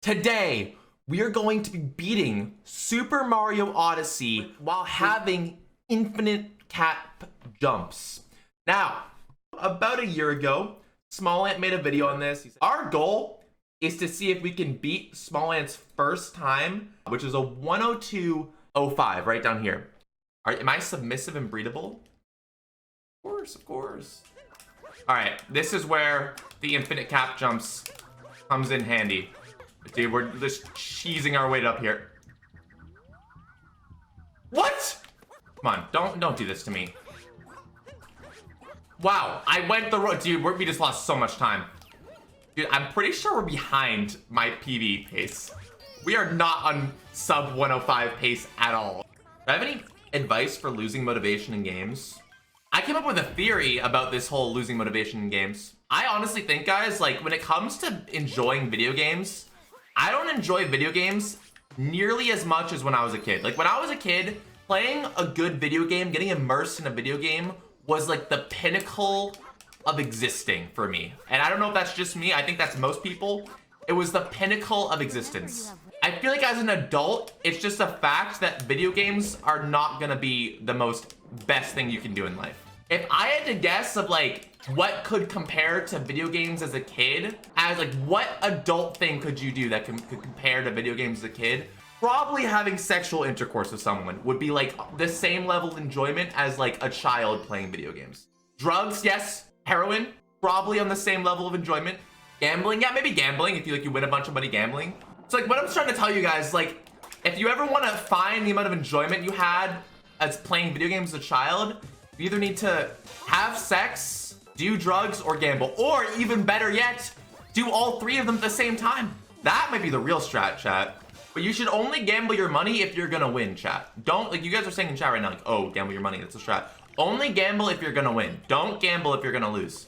Today, we are going to be beating Super Mario Odyssey while having infinite cap jumps. Now, about a year ago, Small Ant made a video on this. Our goal is to see if we can beat Small Ant's first time, which is a 102.05 right down here. Am I submissive and breedable? Of course, of course. All right, this is where the infinite cap jumps comes in handy. Dude, we're just cheesing our way up here. What? Come on, don't do this to me. Wow, I went the road. Dude, we just lost so much time. Dude, I'm pretty sure we're behind my PV pace. We are not on sub 105 pace at all. Do I have any advice for losing motivation in games? I came up with a theory about this whole losing motivation in games. I honestly think, guys, like when it comes to enjoying video games, I don't enjoy video games nearly as much as when I was a kid. Like when I was a kid, playing a good video game, getting immersed in a video game was like the pinnacle of existing for me. And I don't know if that's just me. I think that's most people. It was the pinnacle of existence. I feel like as an adult, it's just a fact that video games are not gonna be the most best thing you can do in life. If I had to guess of like what could compare to video games as a kid, as like what adult thing could you do that could compare to video games as a kid? Probably having sexual intercourse with someone would be like the same level of enjoyment as like a child playing video games. Drugs, yes. Heroin, probably on the same level of enjoyment. Gambling, yeah, maybe gambling if you win a bunch of money gambling. So like what I'm trying to tell you guys, like if you ever want to find the amount of enjoyment you had as playing video games as a child, you either need to have sex, do drugs, or gamble, or even better yet, do all three of them at the same time. That might be the real strat, chat. But you should only gamble your money if you're gonna win, chat. Don't, like you guys are saying in chat right now, like, oh, gamble your money, that's a strat. Only gamble if you're gonna win. Don't gamble if you're gonna lose.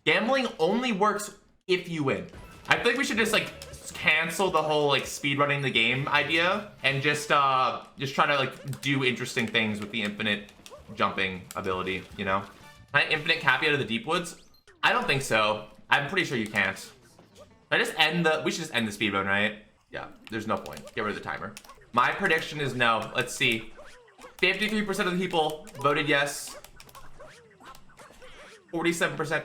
Gambling only works if you win. I think we should just like cancel the whole like speedrunning the game idea and just try to like do interesting things with the infinite jumping ability, you know? Can I infinite cap you out of the deep woods? I don't think so. I'm pretty sure you can't. We should just end the speedrun, right? Yeah, there's no point. Get rid of the timer. My prediction is no. Let's see. 53% of the people voted yes. 47%.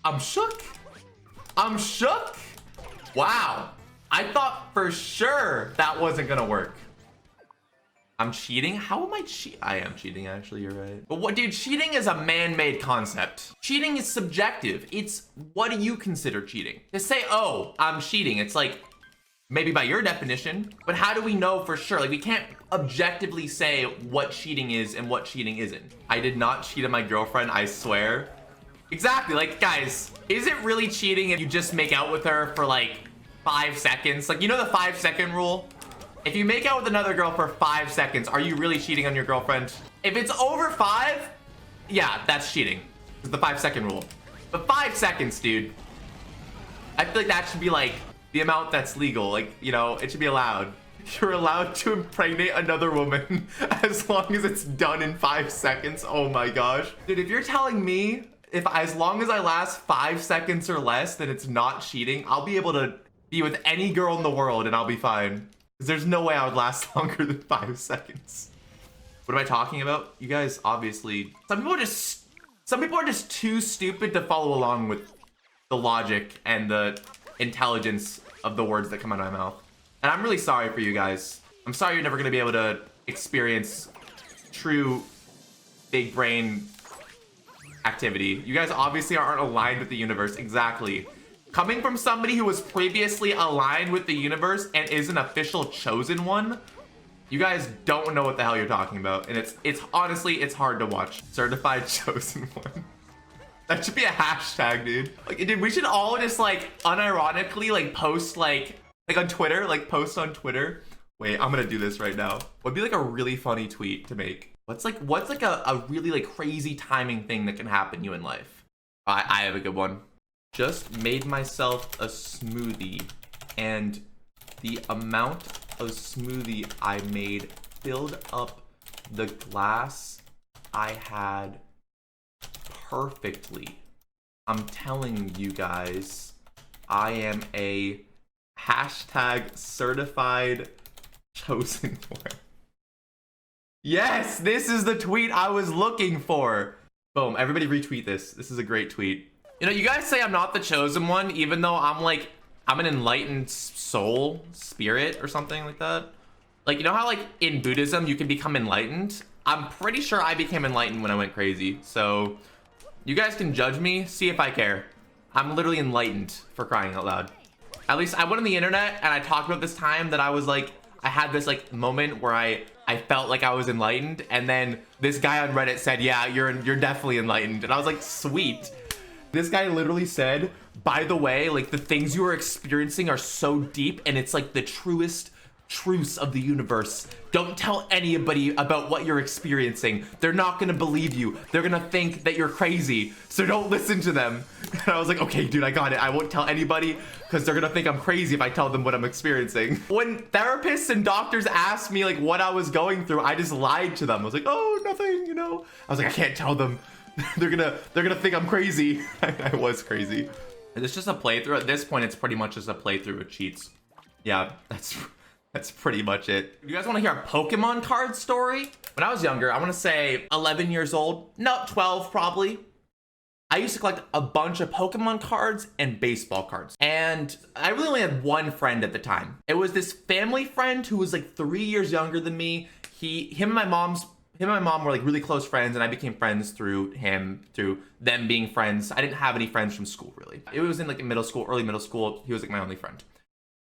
I'm shook. I'm shook. Wow. I thought for sure that wasn't gonna work. I'm cheating? How am I cheating? I am cheating, actually, you're right. But what, dude, cheating is a man-made concept. Cheating is subjective. It's what do you consider cheating? To say, oh, I'm cheating, it's like, maybe by your definition, but how do we know for sure? Like, we can't objectively say what cheating is and what cheating isn't. I did not cheat on my girlfriend, I swear. Exactly, like, guys, is it really cheating if you just make out with her for like 5 seconds? Like, you know the 5-second rule? If you make out with another girl for 5 seconds, are you really cheating on your girlfriend? If it's over 5, yeah, that's cheating. It's the 5-second rule. But 5 seconds, dude. I feel like that should be like the amount that's legal. Like, you know, it should be allowed. You're allowed to impregnate another woman as long as it's done in 5 seconds. Oh my gosh. Dude, if you're telling me as long as I last 5 seconds or less, then it's not cheating, I'll be able to be with any girl in the world and I'll be fine. Because there's no way I would last longer than 5 seconds. What am I talking about? You guys, obviously, some people are just too stupid to follow along with the logic and the intelligence of the words that come out of my mouth. And I'm really sorry for you guys. I'm sorry you're never gonna be able to experience true big brain activity. You guys obviously aren't aligned with the universe. Exactly. Coming from somebody who was previously aligned with the universe and is an official chosen one, you guys don't know what the hell you're talking about. And it's honestly, it's hard to watch. Certified chosen one. That should be a hashtag, dude. Like, dude, we should all just like unironically like post like on Twitter, like post on Twitter. Wait, I'm gonna do this right now. Would be like a really funny tweet to make. What's like a really like crazy timing thing that can happen to you in life? I have a good one. Just made myself a smoothie and the amount of smoothie I made filled up the glass I had perfectly. I'm telling you guys, I am a hashtag certified chosen one. Yes, this is the tweet I was looking for. Boom, everybody retweet this. This is a great tweet. You know, you guys say I'm not the chosen one, even though I'm an enlightened soul, spirit, or something like that. Like, you know how like in Buddhism, you can become enlightened? I'm pretty sure I became enlightened when I went crazy. So you guys can judge me, see if I care. I'm literally enlightened, for crying out loud. At least I went on the internet and I talked about this time that I was like, I had this like moment where I felt like I was enlightened, and then this guy on Reddit said, yeah, you're definitely enlightened. And I was like, sweet. This guy literally said, by the way, like the things you are experiencing are so deep and it's like the truths of the universe. Don't tell anybody about what you're experiencing. They're not gonna believe you. They're gonna think that you're crazy. So don't listen to them. And I was like, okay, dude, I got it. I won't tell anybody because they're gonna think I'm crazy if I tell them what I'm experiencing. When therapists and doctors asked me like what I was going through, I just lied to them. I was like, oh, nothing, you know. I was like, I can't tell them. they're gonna think I'm crazy. I was crazy. It's just a playthrough. At this point, it's pretty much just a playthrough with cheats. Yeah, that's pretty much it. You guys want to hear a Pokemon card story? When I was younger, I want to say 11 years old. No, 12 probably. I used to collect a bunch of Pokemon cards and baseball cards. And I really only had one friend at the time. It was this family friend who was like 3 years younger than me. Him and my mom were like really close friends, and I became friends through them being friends. I didn't have any friends from school really. It was in like middle school, early middle school. He was like my only friend.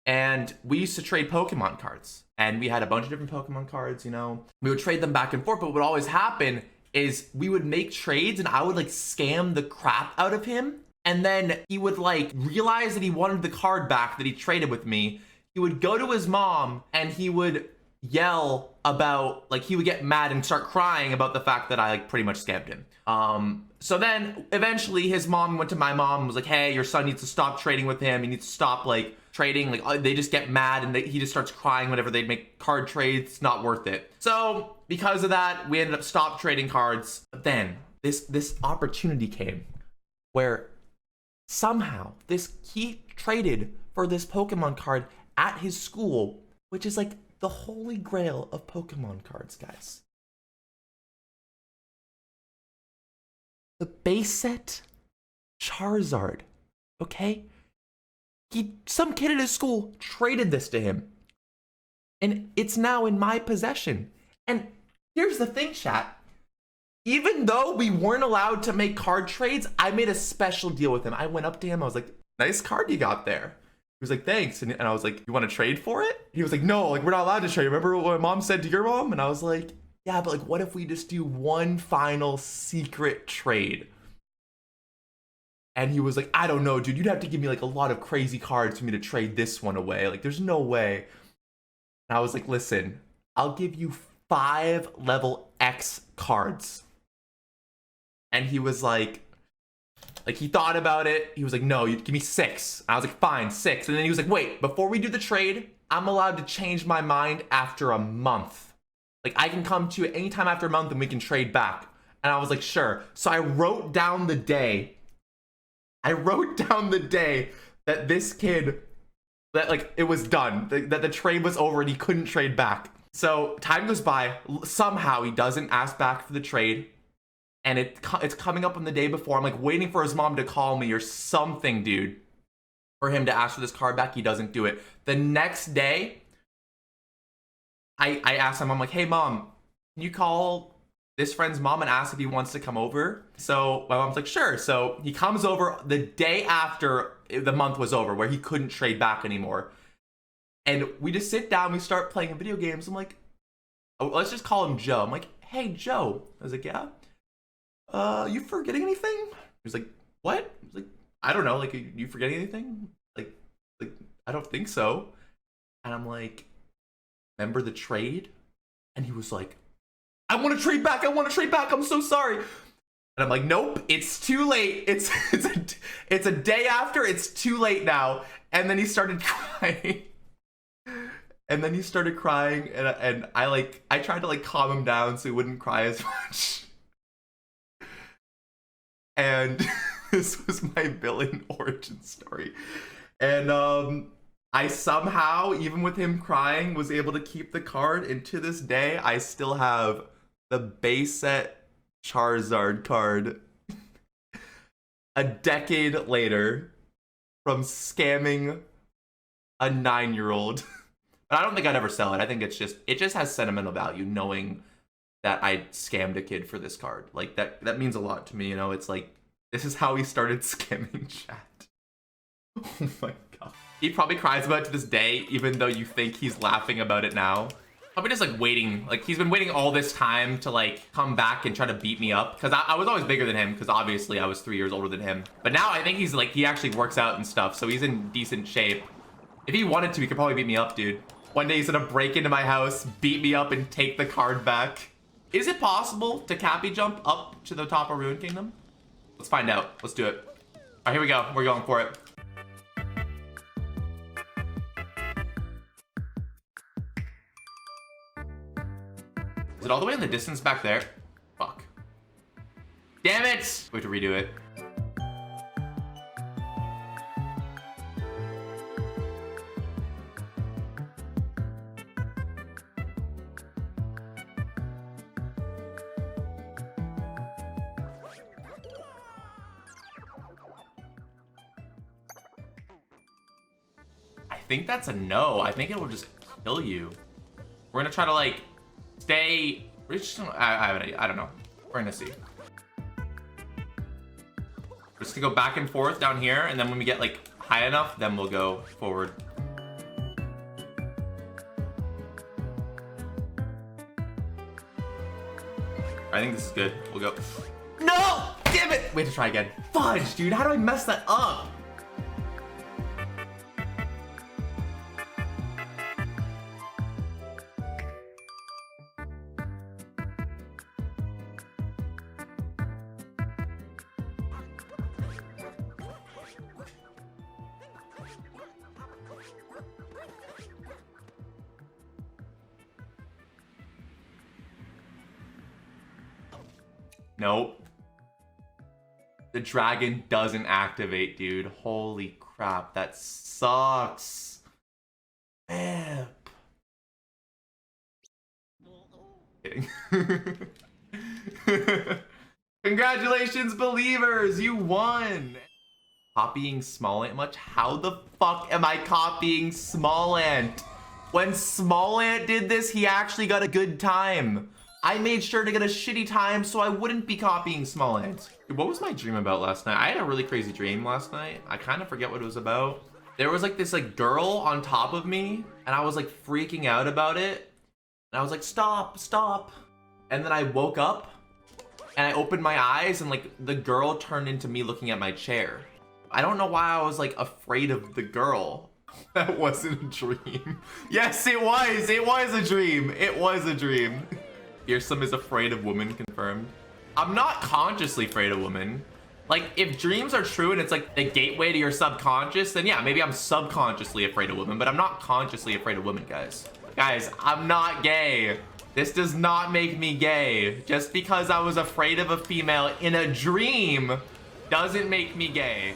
And we used to trade Pokemon cards, and we had a bunch of different Pokemon cards, you know. We would trade them back and forth, but what would always happen is we would make trades and I would like scam the crap out of him. And then he would like realize that he wanted the card back that he traded with me. He would go to his mom and he would yell about, like, he would get mad and start crying about the fact that I like pretty much scammed him. So then eventually his mom went to my mom and was like, hey, your son needs to stop trading with him. He needs to stop like trading. Like they just get mad and he just starts crying whenever they make card trades. It's not worth it. So because of that, we ended up stop trading cards. But then this opportunity came where somehow he traded for this Pokemon card at his school, which is like the holy grail of Pokemon cards, guys. The base set Charizard, okay? Some kid at his school traded this to him, and it's now in my possession. And here's the thing, chat. Even though we weren't allowed to make card trades, I made a special deal with him. I went up to him, I was like, nice card you got there. He was like, thanks. And I was like, you want to trade for it? He was like, no, like we're not allowed to trade. Remember what my mom said to your mom? And I was like, yeah, but like, what if we just do one final secret trade? And he was like, I don't know, dude. You'd have to give me like a lot of crazy cards for me to trade this one away. Like, there's no way. And I was like, listen, I'll give you 5 level X cards. And he was like he thought about it. He was like, no, you give me 6. And I was like, fine, 6. And then he was like, wait, before we do the trade, I'm allowed to change my mind after a month. Like, I can come to you anytime after a month and we can trade back. And I was like, sure. So I wrote down the day. That this kid, that like it was done, that the trade was over and he couldn't trade back. So time goes by. Somehow he doesn't ask back for the trade. And it's coming up on the day before. I'm like waiting for his mom to call me or something, dude, for him to ask for this card back. He doesn't do it. The next day, I asked him, I'm like, hey mom, can you call this friend's mom and ask if he wants to come over? So my mom's like, sure. So he comes over the day after the month was over, where he couldn't trade back anymore. And we just sit down, we start playing video games. I'm like, oh, let's just call him Joe. I'm like, hey Joe. I was like, yeah. You forgetting anything? He was like, what? I was like, I don't know. Like, you forgetting anything? Like, I don't think so. And I'm like, remember the trade? And he was like, I want to trade back. I'm so sorry. And I'm like, nope, it's too late. It's a day after. It's too late now. And then he started crying. And I tried to like calm him down so he wouldn't cry as much. And this was my villain origin story. And I somehow, even with him crying, was able to keep the card. And to this day, I still have the base set Charizard card a decade later from scamming a 9-year-old. But I don't think I'd ever sell it. I think it just has sentimental value knowing that I scammed a kid for this card. Like that means a lot to me, you know. It's like, this is how he started scamming chat. Oh my god. He probably cries about it to this day, even though you think he's laughing about it now. Probably just like waiting, like he's been waiting all this time to like come back and try to beat me up. Cause I was always bigger than him, because obviously I was 3 years older than him. But now I think he's like, he actually works out and stuff, so he's in decent shape. If he wanted to, he could probably beat me up, dude. One day he's gonna break into my house, beat me up, and take the card back. Is it possible to Cappy jump up to the top of Ruin Kingdom? Let's find out. Let's do it. All right, here we go. We're going for it. Is it all the way in the distance back there? Fuck. Damn it! We have to redo it. I think that's a no. I think it will just kill you. We're gonna try to like stay. I don't know. We're gonna see. We're just gonna go back and forth down here, and then when we get like high enough, then we'll go forward. I think this is good. We'll go. No! Damn it! We have to try again. Fudge, dude. How do I mess that up? Nope. The dragon doesn't activate, dude. Holy crap, that sucks. Man. Kidding. Congratulations, believers! You won! Copying Smallant much? How the fuck am I copying Smallant? When Smallant did this, he actually got a good time. I made sure to get a shitty time so I wouldn't be copying Smallant. What was my dream about last night? I had a really crazy dream last night. I kind of forget what it was about. There was like this like girl on top of me, and I was like freaking out about it. And I was like, stop, stop. And then I woke up and I opened my eyes, and like the girl turned into me looking at my chair. I don't know why I was like afraid of the girl. That wasn't a dream. Yes, it was. It was a dream. It was a dream. Fearsome is afraid of women, confirmed. I'm not consciously afraid of women. Like, if dreams are true and it's like the gateway to your subconscious, then yeah, maybe I'm subconsciously afraid of women, but I'm not consciously afraid of women, guys. Guys, I'm not gay. This does not make me gay. Just because I was afraid of a female in a dream doesn't make me gay.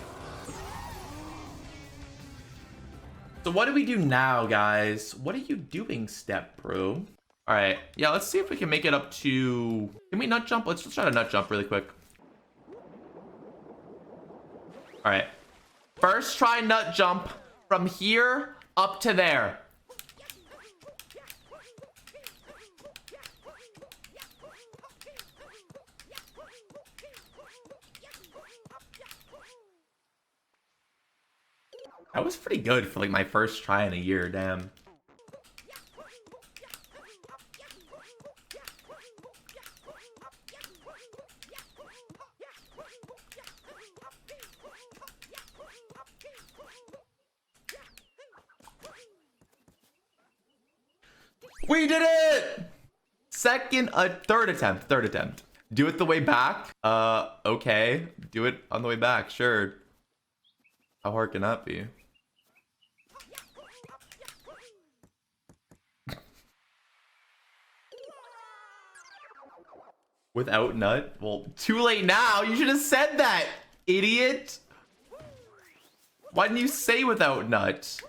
So what do we do now, guys? What are you doing, Step Bro? All right, yeah, let's see if we can make it up to... Can we nut jump? Let's try to nut jump really quick. All right. First try nut jump from here up to there. That was pretty good for like my first try in a year, damn. We did it! Third attempt. Do it the way back? Okay. Do it on the way back, sure. How hard can that be? Without nut? Well, too late now. You should have said that, idiot. Why didn't you say without nut?